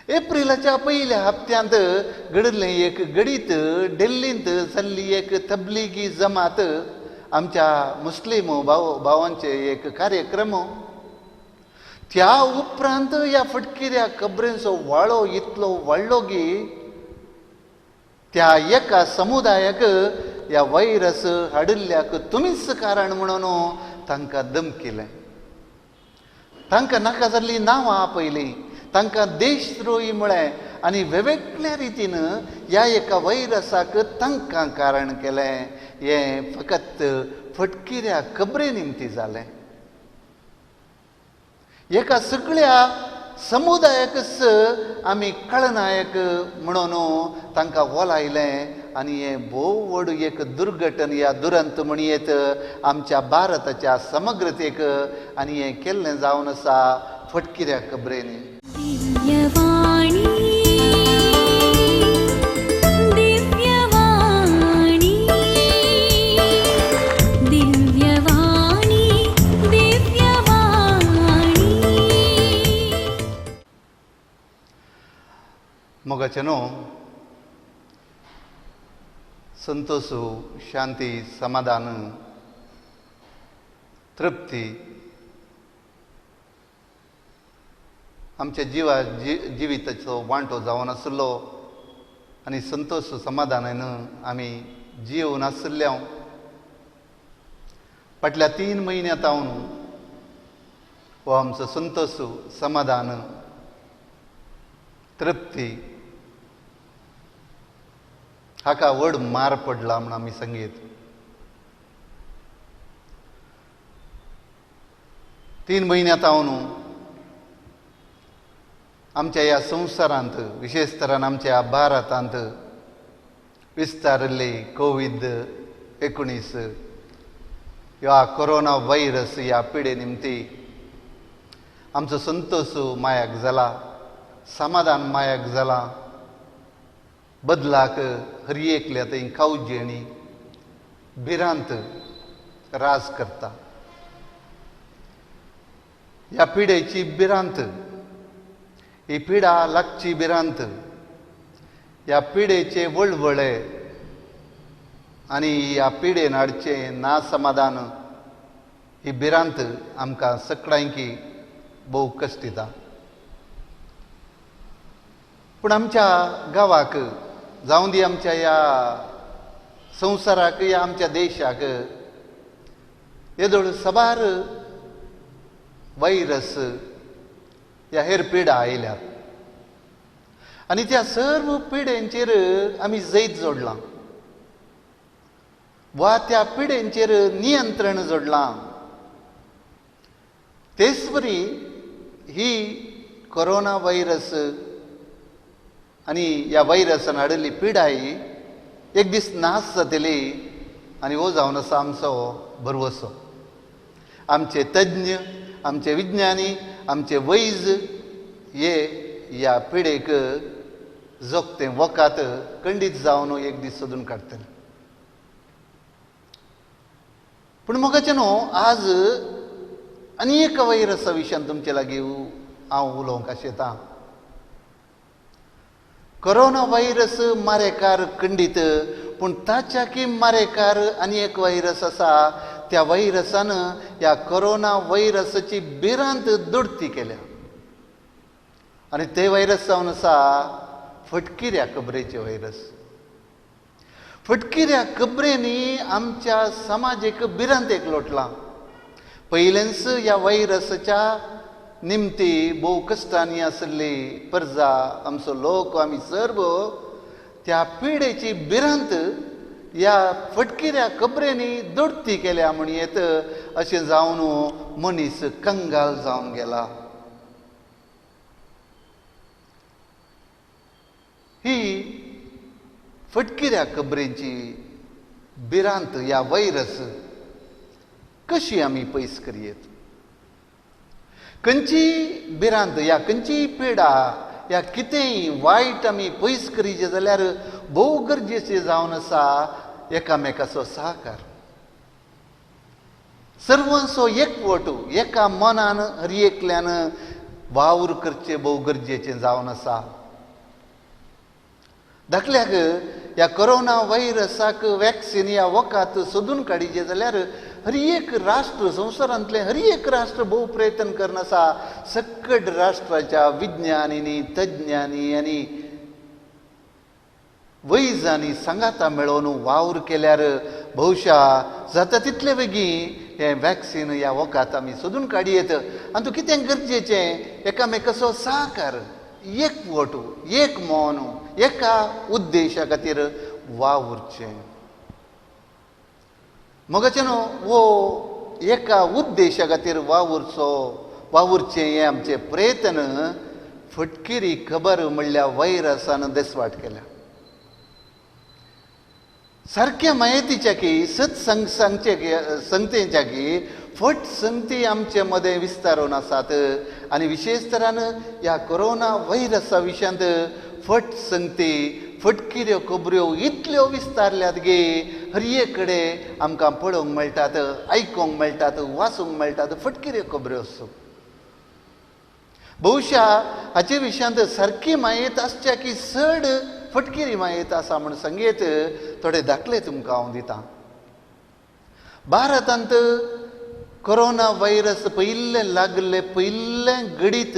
एप्रिलाच्या पहिल्या हप्त्यांत घडले एक गडीत दिल्लींत जाल्ली एक तबलिगी जमात आमच्या मुस्लिम भावांचे एक कार्यक्रम. त्या उपरांत या फटकिऱ्या खबरेंचो वाळो इतलो वाडलो की त्या एका समुदायाक ह्या व्हायरस हाडिल्ल्याक तुमीच कारण म्हणून तांकां धमकिलें. तांकां नाका जाल्लीं नांवां आपयलीं, तांकां देशद्रोही म्हळें आनी वेगवेगळ्या रितीन ह्या एका व्हायरसाक तांकां कारण केलें. हें फकत फटकिऱ्या खबरे निमती जालें. एका सगळ्या समुदायाकच आमी खळनायक म्हणून तांकां वलायलें आनी हें भोव व्हड एक दुर्घटन ह्या दुरंत म्हणयेत आमच्या भारताच्या समग्रतेक आनी हें केल्लें जावन आसा फटकिऱ्या खबरेनी. मोगाचेनो संतोषु शांती समाधान तृप्ती आमच्या जिविताचो वांटो जावन आसलो आनी संतोष समाधानान आमी जिवन आसल्या फाटल्या 3 म्हयन्यांतावन हो आमचो संतोष समाधान तृप्ती हाका व्हड मार पडला म्हण आमी सांगीत. 3 म्हयन्यांतावन आमच्या ह्या संवसारांत विशेश तरान आमच्या भारतांत विस्तारिल्ली कोविड-19 ह्या कोरोना व्हायरस ह्या पिडे निमती आमचो संतोष मायाक जाला, समाधान मायाक जाला. बदलाक हर एकल्या थंय खावजी आनी भिरांत राज करता. ह्या पिडेची भिरांत, ही पिडा लागची भिरांत, ह्या पिडेचे वळवळे आनी ह्या पिडेन हाडचें नासमाधान ही भिरांत आमकां सगळ्यांकी भोव कश्ट दिता. पूण आमच्या गांवाक जावं दी आमच्या ह्या संवसाराक या आमच्या देशाक येदोळ सबार व्हायरस ह्या हेर पिडा आयल्यात आनी त्या सर्व पिडेंचेर आमी जैत जोडलां वा त्या पिडेंचेर नियंत्रण जोडलां. तेच बरी ही कोरोना व्हायरस आनी ह्या व्हायरसान हाडिल्ली पिडाय एक दीस नाश जातली आनी हो जावन आसा आमचो भरवसो. आमचे तज्ञ, आमचे विज्ञानी, आमचे वैज हे ह्या पिडेक जोगते वकात खंडीत जावन एक दीस सोदून काडटले. पूण मोगाचेनो आज आनी एका व्हायरसा विशयान तुमचे लागीं हांव उलोवंक आशेतां. कोरोना व्हायरस मारेकार खंडीत, पूण ताच्याकी मारेकार आनी एक व्हायरस आसा. त्या व्हायरसान ह्या कोरोना व्हायरसाची भिरांत दुडती केल्या आनी ते व्हायरस जावन आसा फटकिऱ्या खबरेचे व्हायरस. फटकिऱ्या खबरेनी आमच्या समाजीक भिरांतेक लोटलां. पयलेंच ह्या व्हायरसाच्या निमती भोव कश्टांनी आसली प्रजा, आमचो लोक, आमी सर्व त्या पिडेची भिरांत ह्या फटकिऱ्या खबरेनी दुडती केल्या म्हणयेत अशें जावन मनीस कंगाल जावन गेला. ही फटकिऱ्या खबरेची भिरांत ह्या व्हायरस कशी आमी पयस करयेत. खंयची भिरांत या खंयची पिडा या कितेंय वायट आमी पयस करीचे जाल्यार भोव गरजेचें जावन आसा एकामेकाचो सहकार. सर्वांचो एकवट एका मनान हर एकल्यान वावर करचे भोव गरजेचें जावन आसा. धाकल्याक ह्या कोरोना व्हायरसाक वॅक्सिन ह्या वखद सोदून काडिचे जाल्यार हर एक राष्ट्र संवसारांतले हर एक राष्ट्र भोव प्रयत्न करन आसा. सकट राष्ट्राच्या विज्ञानिनी तज्ञांनी आनी वैजांनी सांगाता मेळोवन वावर केल्यार भोवशा जाता तितले बेगीन हें वॅक्सिन ह्या वखद आमी सोदून काडयेत. आनी तूं कितें गरजेचें एकामेकाचो सहकार एकवट एक मौन एका उद्देशा खातीर वावुरचें. मोगाचें न्हू वो एका उद्देशा खातीर वावुरचें हें आमचें प्रयत्न फटकिरी खबर म्हणल्या व्हायरसान देसवाट केल्या. सारक्या मायेतीच्या की संगतेच्या की फट संगती आमचे मदें विस्तारून आसात. आनी विशेश तरान ह्या कोरोना व्हायरसा विशयांत फट संगती फटकिऱ्यो खबऱ्यो इतल्यो विस्तारल्यात गे हर एक कडेन आमकां पळोवंक मेळटात, आयकूंक मेळटात, वाचूंक मेळटात फटकिऱ्यो खबऱ्यो असो. भोवशा हाचे विशयांत सारकी मायेत आसच्या की चड फटकिरी मायेत आसा म्हूण सांगेत थोडे दाखले तुमकां हांव दितां. भारतांत कोरोना व्हायरस पयले घडीत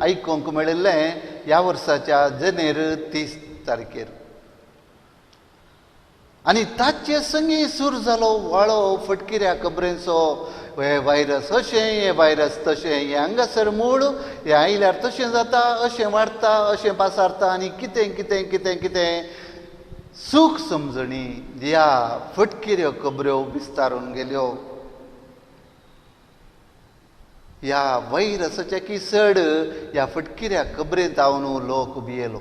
आयकूंक मेळिल्लें ह्या वर्साच्या जानेर 30 तारखेर. आनी ताचे संगी सुरू जालो वाळो फटकिऱ्या खबरेचो. हे व्हायरस अशें, हे व्हायरस तशें, हे हांगासर मूळ, हे आयल्यार तशें जाता, अशें वाडटा, अशें पासारता आनी कितें कितें कितें कितें सूख समजणी ह्या फटकिऱ्यो खबऱ्यो विस्तारून गेल्यो. ह्या व्हायरसाच्या की चड ह्या फटकिऱ्या खबरेंत जावन लोक भियेलो.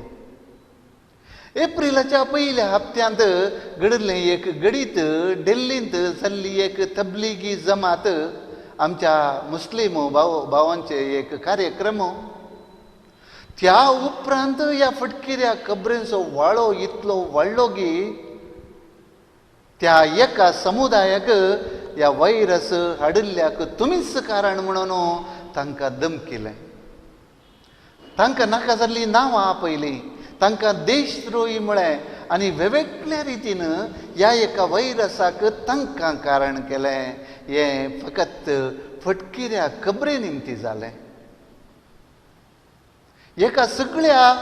एप्रिलाच्या पयल्या हप्त्यांत घडिल्लें एक घडीत दिल्लींत जाल्ली एक तबलिगी जमात आमच्या मुस्लीम भावांचे एक कार्यक्रम. त्या उपरांत ह्या फटकिऱ्या खबरेचो वाळो इतलो वाडलो की त्या एका समुदायाक ह्या व्हायरस हाडिल्ल्याक तुमीच कारण म्हणून तांकां धमकिलें. तांकां नाका जाल्लीं नांवां आपयलीं, तांकां देशद्रोही म्हळें आनी वेगवेगळ्या रितीन ह्या एका व्हायरसाक तांकां कारण केलें. हें फकत फटकिऱ्या खबरे निमती जालें. एका सगळ्या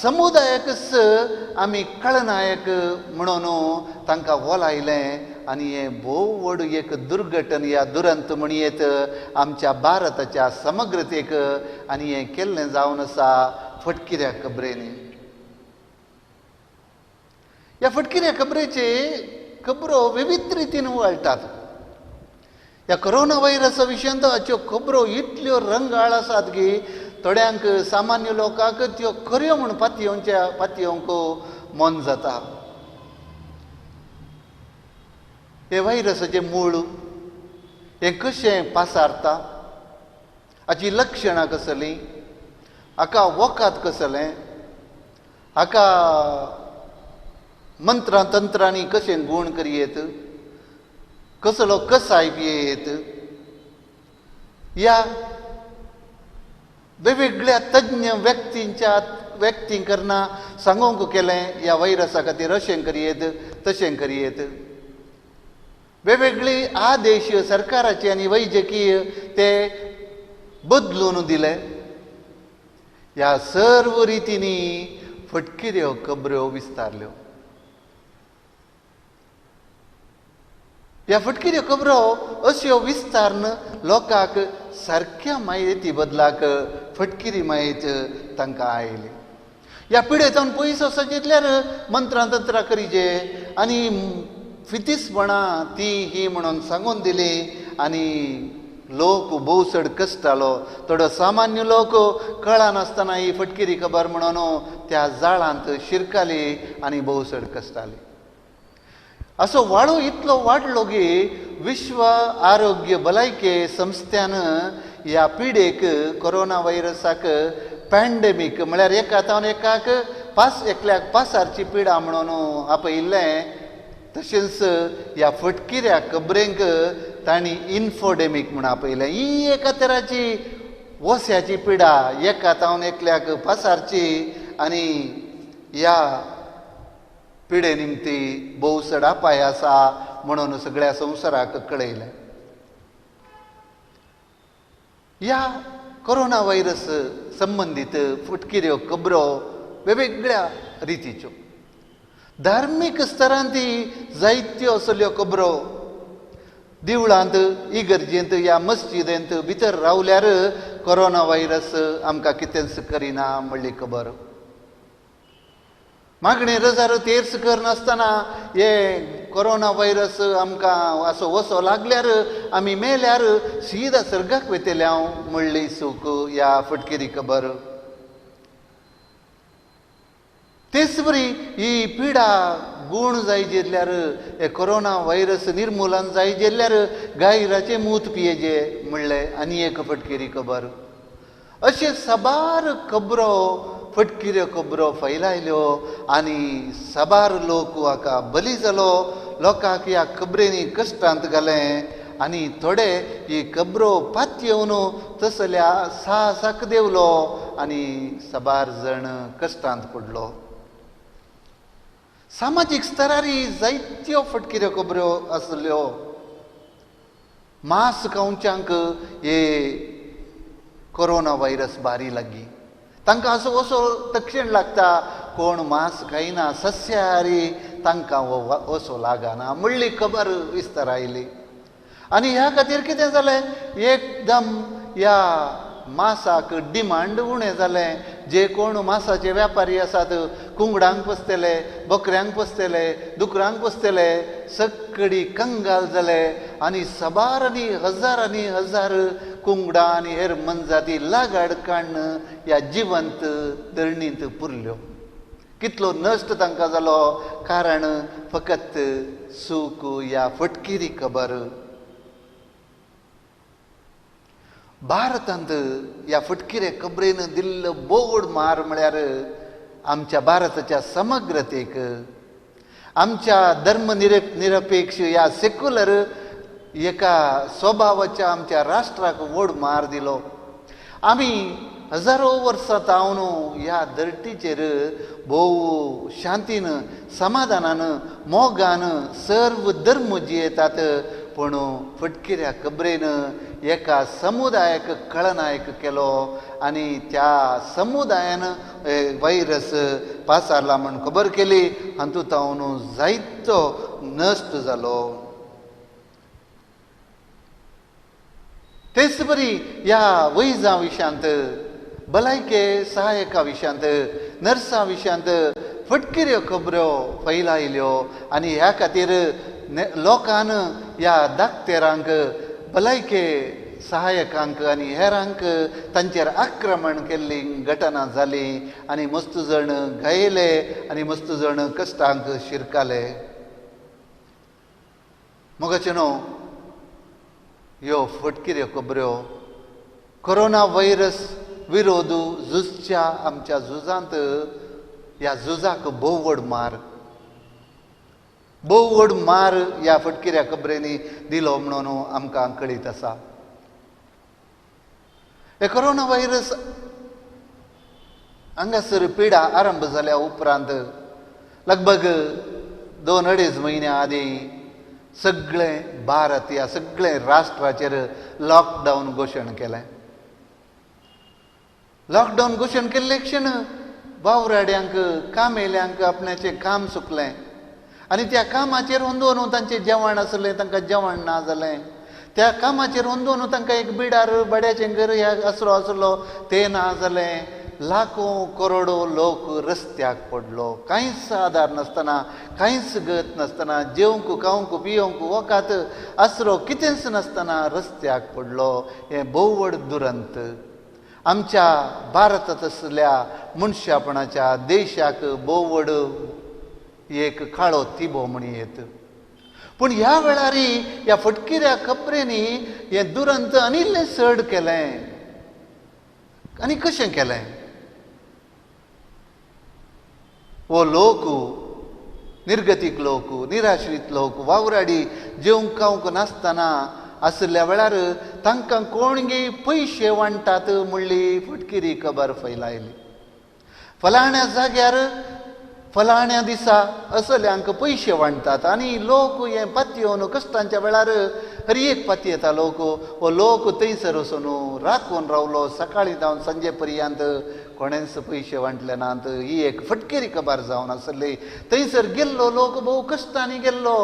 समुदायाकच आमी खळनायक म्हणून तांकां बोलायलें आनी हें भोव व्हड एक दुर्घटन ह्या दुरंत म्हणयेत आमच्या भारताच्या समग्रतेक. आनी हें केल्लें जावन आसा फटकिऱ्या खबरेनी. ह्या फटकिऱ्या खबरेचे खबरो विविध रितीन वळटात. ह्या कोरोना व्हायरसा विशयांत हाच्यो खबरो इतल्यो रंगाळ आसात की थोड्यांक सामान्य लोकांक त्यो खऱ्यो म्हूण पातयेवंक मन जाता. हे व्हायरसाचें मूळ, हें कशें पासारता, हाची लक्षणां कसलीं, हाका वखद कसलें, हाका मंत्रां तंत्रांनी कशें गूण करियेत, कसलो कसाय पियेत, ह्या वेगवेगळ्या तज्ञ व्यक्तीं करना सांगूंक केलें. ह्या व्हायरसा खातीर अशें करियेत, तशें करियेत. वेगवेगळी आदेश सरकाराचे आनी वैजकीय ते बदलून दिले. ह्या सर्व रितींनी फटकिऱ्यो खबऱ्यो विस्तारल्यो. ह्या फटकिऱ्यो खबरो अश्यो विस्तारन लोकांक सारक्या मायेती बदलाक फटकिरी मायेत तांकां आयली. ह्या पिडेतावन पयस वचल्यार मंत्रां तंत्रां करीचे आनी फितीसपणां ती ही म्हणून सांगून दिली आनी लोक भोव चड कश्टालो. थोडो सामान्य लोक कळनासतना ही फटकिरी खबर म्हणून त्या जाळांत शिरकाली आनी भोव चड कश्टाली. असो वाडो इतलो वाडलो की विश्व आरोग्य भलायके संस्थ्यान ह्या पिडेक कोरोना व्हायरसाक पॅन्डेमीक म्हळ्यार एकातावन एकाक एकल्याक पासारची पिडा म्हणून आपयिल्लें. तशेंच ह्या फटकिऱ्या खबरेंक तांणी इन्फोडेमीक म्हूण आपयलें. ही एका तराची वस्याची पिडा एका तावन एकल्याक पसारची आनी ह्या पिडे निमती भोवसड अपाय आसा म्हणून सगळ्या संवसाराक कळयलें. ह्या कोरोना व्हायरस संबंदीत फुटकिऱ्यो खबरो वेगवेगळ्या रितीच्यो. धार्मीक स्तरांत जायत्यो असल्यो खबरो देवळांत, इगर्जेंत या मस्जिदेंत भितर रावल्यार कोरोना व्हायरस आमकां कितेंच करिना म्हणली खबर. मागणे रजार तेर्स करनासतना हे कोरोना व्हायरस आमकां असो वसो लागल्यार आमी मेल्यार सीदा सर्गाक वेतेले हांव म्हणली सूख ह्या फटकेरी खबर. तेच बरी ही पिडा गूण जाय जिल्ल्यार हे कोरोना व्हायरस निर्मुलन जाय जिल्ल्यार गायराचे मूत पियेजे म्हणलें आनी एक फटकेरी खबर. अशे साबार खबरो फटकिऱ्यो खबरो फैलायल्यो आनी साबार लोक हाका बली जालो. लोकांक ह्या खबरेनी कश्टांत घालें आनी थोडे ही खबरो पात येवन तसल्या साहसाक देवलो आनी साबार जण कश्टांत पडलो. सामाजीक स्तरार जायत्यो फटकिऱ्यो खबरो आसल्यो. मास खावच्यांक हे कोरोना व्हायरस बारी लागी. तांकां असो वसो तक्षण लागता. कोण मांस खायना सस्याहारी तांकां हो वसो लागना म्हणली खबर विस्तार आयली. आनी ह्या खातीर कितें जालें, एकदम ह्या मांसाक डिमांड उणें जालें. जे कोण मांसाचे व्यापारी आसात, कुंगडांक पोसतेले, बकऱ्यांक पोसतेले, दुकरांक पोसतेले, सगळी कंगाल जाले आनी साबारांनी हजार कुंगडां आनी हेर मनजाती लागाड काडन ह्या जिवंत धरणींत पुरल्यो. कितलो नश्ट तांकां जालो कारण फकत सूख ह्या फटकिरी खबर. भारतांत ह्या फटकिरे खबरेन दिल्लो बोड मार म्हळ्यार आमच्या भारताच्या समग्रतेक, आमच्या धर्मनिरपेक्ष ह्या सेक्युलर एका स्वभावाच्या आमच्या राष्ट्राक व्हड मार दिलो. आमी हजारो वर्सां तावन ह्या धरतीचेर भोव शांतीन, समाधानान, मोगान सर्व धर्म जियेतात. पूण फटकिऱ्या खबरेन एका समुदायाक खळनायक केलो आनी त्या समुदायान व्हायरस पासारला म्हण खबर केली. हातूंत तावन जायतो नश्ट जालो. तेच बरी ह्या वैजा विशांत, भलायके सहायका विशांत, नर्सा विशांत फटकिऱ्यो खबरो फैलायल्यो आनी ह्या खातीर लोकान ह्या दाक्तेरांक, भलायके सहायकांक आनी हेरांक तांचेर आक्रमण केल्ली घटना जाली आनी मस्त जण घायले आनी मस्त जण कश्टांक शिरकाले. मोगाचे न्हू ह्यो फटकिऱ्यो खबऱ्यो कोरोना व्हायरस विरोध झुजच्या आमच्या झुजांत ह्या झुजाक भोव व्हड मार ह्या फटकिऱ्या खबरेनी दिलो म्हणून आमकां कळीत आसा. हे कोरोना व्हायरस हांगासर पिडा आरंभ जाल्या उपरांत लगभग 2-2.5 म्हयन्या आदीं सगळे भारत ह्या सगळे राष्ट्राचेर लॉकडावन घोशण केलें. लॉकडावन घोशण केल्ले क्षण वावराड्यांक, कामेल्यांक आपणाचें काम सुकलें आनी त्या कामाचेर वंदून तांचें जेवण आसलें तांकां जेवण ना जालें. त्या कामाचेर वंदून तांकां एक बिडार बड्याचें घर आसलो तें ना जालें. लाखो करोडो लोक रस्त्याक पडलो. कांयच आदार नासतना, कांयच गत नासतना, जेवंक खावंक पियोंक वकात आसरो कितेंच नासतना रस्त्याक पडलो. हें भोव व्हड दुरंत आमच्या भारतांत असल्या मनशापणाच्या देशाक भोव व्हड एक काळो तिबो म्हणयेत. पूण ह्या वेळार ह्या फटकिऱ्या खबरेनी हें दुरंत आनिल्लें चड केलें. आनी कशें केलें? वो लोक, निर्गतीक लोक, निराश्रीत लोक, वावराडी जेवंक खावंक नासतना आसल्या वेळार तांकां कोणगी पयशे वांटात म्हणली फटकिरी खबर फैलायली. फलाण्या जाग्यार फलाण्या दिसा असल्यांक पयशे वांटतात आनी लोक हे पातयेवन कश्टांच्या वेळार हर एक पाती येता लोक हो लोक थंयसर वचून राखून रावलो सकाळीं जावन संजे पर्यंत कोणेंच पयशे वांटले नात. ही एक फटकेरी खबर जावन आसली. थंयसर गेल्लो लोक भोव कश्टांनी गेल्लो,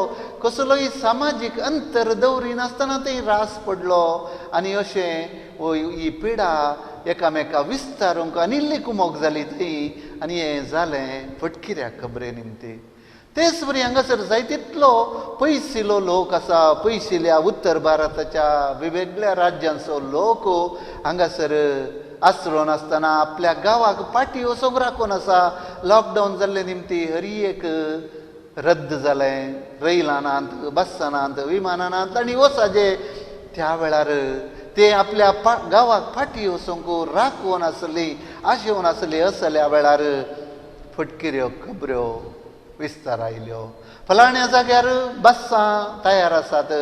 कसलोय सामाजीक अंतर दवरिनासतना थंय रास पडलो आनी अशें ही पिडा एकामेका विस्तारूंक आनिल्ली कुमोक जाली थंय आनी हें जालें फटकिऱ्या खबरे निमती. तेच बरी हांगासर जाय तितलो पयसिलो लोक आसा. पयसिल्या उत्तर भारताच्या वेगवेगळ्या राज्यांचो लोक हांगासर आसलो नासतना आपल्या गांवाक पाटी वचोंक राखून आसा. लॉकडावन जाल्ले निमती हर एक रद्द जालें. रैलानांत, बसांनांत, विमानांत आनी वसाजे त्या वेळार ते आपल्या गांवाक फाटी वचोंक राखून आसली, आशेवन आसली. असल्या वेळार फटकिऱ्यो खबऱ्यो विस्तार आयल्यो. फलाण्या जाग्यार बसां तयार आसात,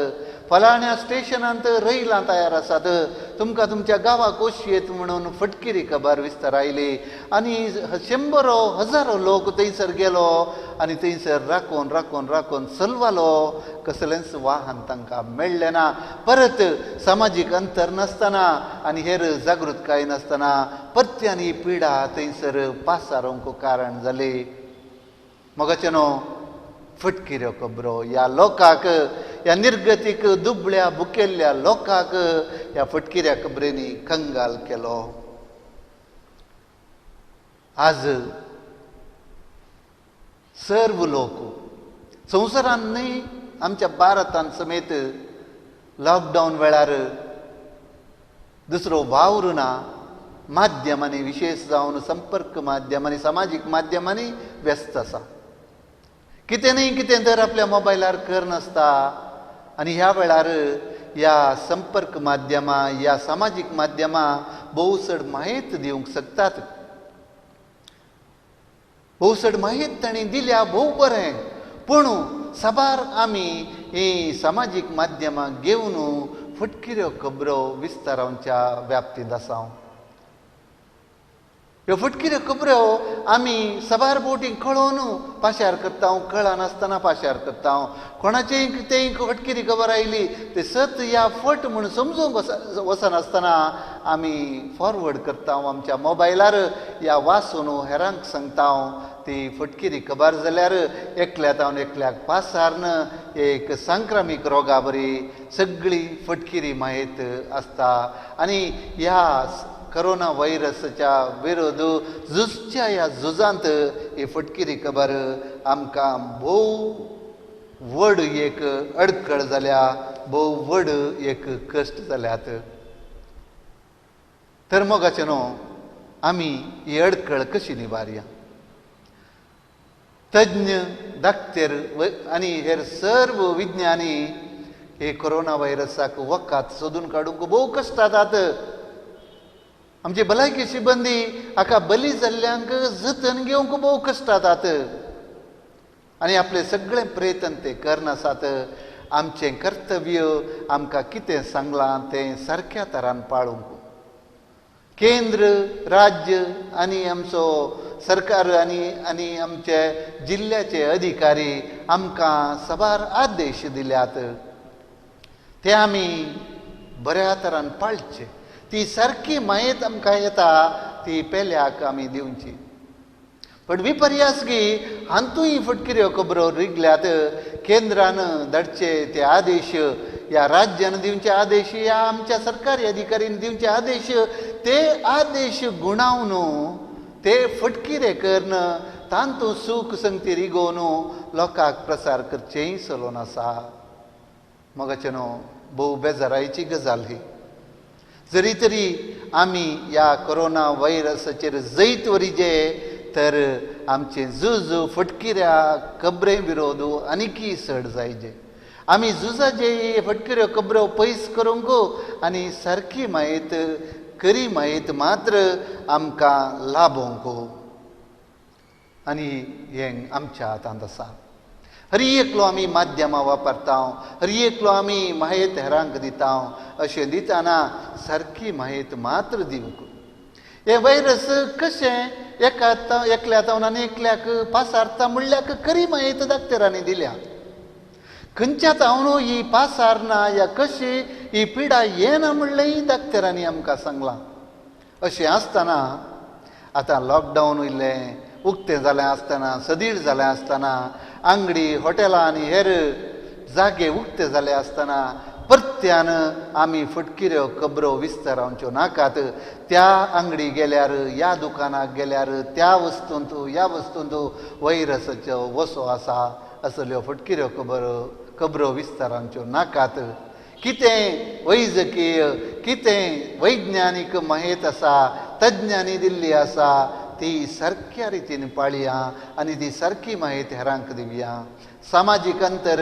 फलाण्या स्टेशनांत रैलां तयार आसात, तुमकां तुमच्या गांवाक वचयेत म्हणून फटकिरी खबर विस्तार आयली. आनी शंबरो हजारो लोक थंयसर गेलो आनी थंयसर राखून राखून राखून चलवालो. कसलेंच वाहन तांकां मेळ्ळें ना. परत सामाजीक अंतर नासतना आनी हेर जागृतकाय नासतना परत्यान ही पिडा थंयसर पासारूंक कारण जाली. मोगाचेनो फटकिऱ्यो खबरो ह्या लोकांक, ह्या निर्गतीक दुबळ्या भुकेल्ल्या लोकांक ह्या फटकिऱ्या खबरेनी कंगाल केलो. आज सर्व लोक संवसारान न्हय आमच्या भारतान समेत लॉकडावन वेळार दुसरो वावर ना. माध्यमांनी विशेष जावन संपर्क माध्यमांनी सामाजीक माध्यमांनी व्यस्त आसा. कितें न्हय कितें तर आपल्या मोबायलार करनासता आनी ह्या वेळार ह्या संपर्क माध्यमां, ह्या सामाजीक माध्यमां भोवसड माहीत दिवंक शकतात. भोवसड माहीत तांणी दिल्या भोव बरें, पूण साबार आमी ही सामाजीक माध्यमां घेवन फटकिऱ्यो खबरो विस्तारांच्या व्याप्तींत आसा. ह्यो फटकिऱ्यो खबरो आमी साबार बोटी कळोवन पाशार करता, कळनासतना पाशार करता. कोणाचेय कितेंय फटकिरी खबर आयली ते सत या फट म्हूण समजूंक वचनासतना आमी फॉरवर्ड करता आमच्या मोबायलार. ह्या वाचून हेरांक सांगता ती फटकिरी खबर जाल्यार एकल्यात जावन एकल्याक पासारन एक सांक्रमीक रोगा बरी सगळी फटकिरी माहीत आसता. आनी ह्या कोरोना व्हायरसाच्या विरोध झुजच्या ह्या झुजांत ही फटकिरी खबर आमकां भोव व्हड एक अडखळ जाल्या, भोव व्हड एक कश्ट जाल्यात. तर मोगाचें न्हू आमी ही अडखळ कशी निवारया. तज्ञ डाक्टर आनी हेर सर्व विज्ञानी हे कोरोना व्हायरसाक वखद सोदून काडूंक भोव कश्ट जातात. आमची भलायकी सिबंदी हाका बली जाल्ल्यांक जतन घेवंक भोव कश्ट जातात आनी आपले सगळे प्रयत्न ते करनासात. आमचें कर्तव्य आमकां कितें सांगलां तें सारक्या तरान पाळूंक. केंद्र, राज्य आनी आमचो सरकार आनी आमचे जिल्ल्याचे अधिकारी आमकां साबार आदेश दिल्यात ते आमी बऱ्या तरान पाळचे. ती सारकी मायेत आमकां येता ती पेल्याक आमी दिवची. पण विपर्यास गी हांतूय फटकिऱ्यो खबरो रिगल्यात. केंद्रान धाडचे ते आदेश, ह्या राज्यान दिवचे आदेश, ह्या आमच्या सरकारी अधिकाऱ्यान दिवचे आदेश, ते आदेश गुणावन ते फटकिरे करन तांतू सूख संगती रिगोवन लोकांक प्रसार करचेंय चलोवन आसा. मोगाचें न्हू भोव बेजारायची गजाल ही. जरी तरी आमी ह्या कोरोना व्हायरसाचेर जैत वरिजे तर आमचें झूज फटकिऱ्या खबरे विरोध आनिकी चड जायजे. आमी झुजाचे फटकिऱ्यो खबरो पयस करूंक आनी सारकी माहीत खरी माहीत मात्र आमकां लाभोंक आनी हें आमच्या हातांत आसा. हर एकलो आमी माध्यमां वापरता, हर एकलो आमी मायेत हेरांक दिता. अशें दिताना सारकी मायेत मात्र दिवंक. हे वैरस कशें एकल्या तावनान एकल्याक पासारता म्हणल्यार खरी मायेत दाक्तेरांनी दिल्या. खंयच्या तावनो ही पासारना या कशी ही पिडा येना म्हणलेंय दाक्तेरांनी आमकां सांगलां. अशें आसतना आतां लॉकडावन उरलें, उक्तें जालें आसतना, सदीड जालें आसतना, आंगडी हॉटेलां आनी हेर जागे उक्ते जाले आसतना परत्यान आमी फटकिऱ्यो खबरो विस्तारावच्यो नाकात. त्या आंगडी गेल्यार, ह्या दुकानाक गेल्यार त्या वस्तूंत ह्या वस्तूंत वैरसाचो वसो आसा असल्यो फटकिऱ्यो खबरो विस्तारावच्यो नाकात. कितें वैजकीय, कितें वैज्ञानीक माहिती आसा, तज्ञांनी दिल्ली आसा, ती सारक्या रितीन पाळया आनी ती सारकी माहिती हेरांक दिवया. सामाजीक अंतर,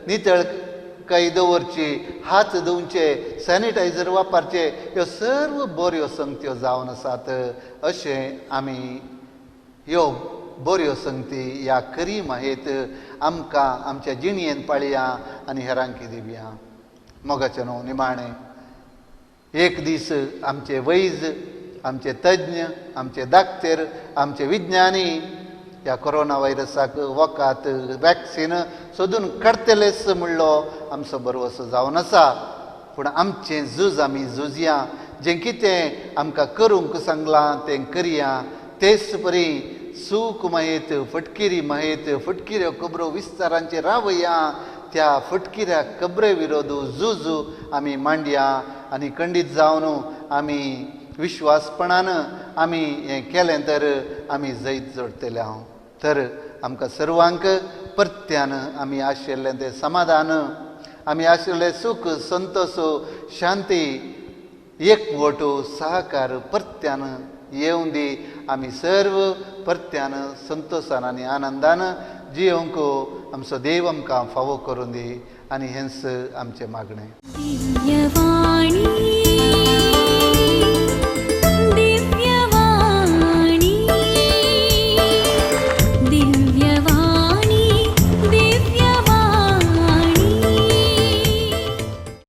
नितळकाय दवरची, हात धुवचे, सॅनिटायझर वापरचे, ह्यो सर्व बऱ्यो संगत्यो जावन आसात. अशें आमी ह्यो बऱ्यो संगती ह्या खरी माहिती आमकां आमच्या जिणयेन पाळया आनी हेरांक दिवया. मोगाचें न्हू निमाणें. एक दीस आमचे वैज, आमचे तज्ञ, आमचे दाक्तेर, आमचे विज्ञानी ह्या कोरोना व्हायरसाक वखद, वॅक्सीन सोदून काडटलेच म्हणलो आमचो बरवसो जावन आसा. पूण आमचें झूज आमी झुजया. जें कितें आमकां करूंक सांगलां तें करया. तेच परी सूख मायेत, फटकिरी मायेत, फटकिऱ्यो खबरो विस्तारांचेर रावया. त्या फटकिऱ्या खबरे विरोध झूज आमी मांडया आनी खंडीत जावन आमी विश्वासपणान आमी हें केलें तर आमी जैत जोडटले. तर आमकां सर्वांक परत्यान आमी आशिल्लें तें समाधान, आमी आशिल्लें सूख, संतोश, शांती, एकवट, सहकार परत्यान येवं दी. आमी सर्व परत्यान संतोशान आनी आनंदान जियोंक आमचो देव आमकां फावो करून दी. आनी हेंच आमचें मागणें.